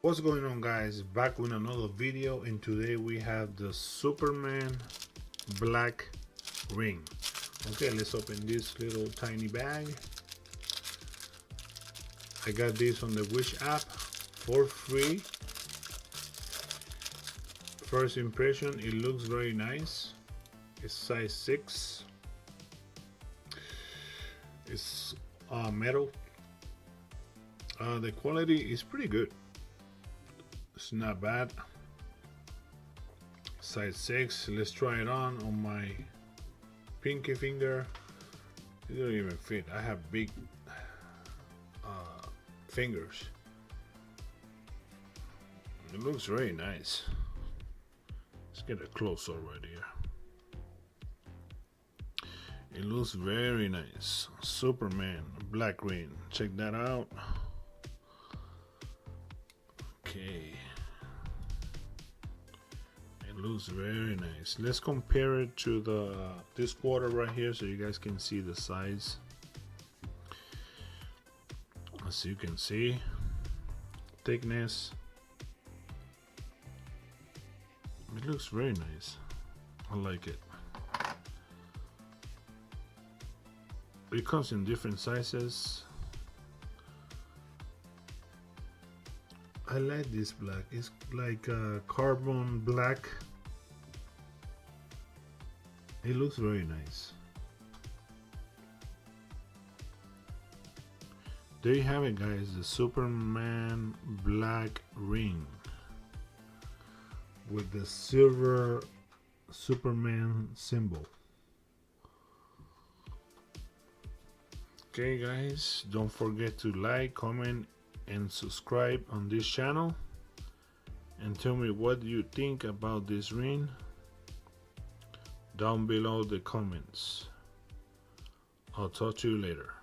What's going on, guys? Back with another video, and today we have the Superman black ring. Okay, let's open this little tiny bag. I got this on the Wish app for free. First impression, it looks very nice. It's size 6. It's metal. The quality is pretty good. It's not bad. Size 6. Let's try it on my pinky finger. It doesn't even fit. I have big fingers. It looks very nice. Let's get a close up right here. It looks very nice. Superman black ring. Check that out. Okay. It looks very nice. Let's compare it to this quarter right here so you guys can see the size. As you can see, thickness. It looks very nice. I like it. It comes in different sizes. I like this black. It's like a carbon black. It looks very nice. There you have it, guys. The Superman black ring with the silver Superman symbol. Okay, guys, don't forget to like, comment, and subscribe on this channel, and tell me what you think about this ring down below the comments. I'll talk to you later.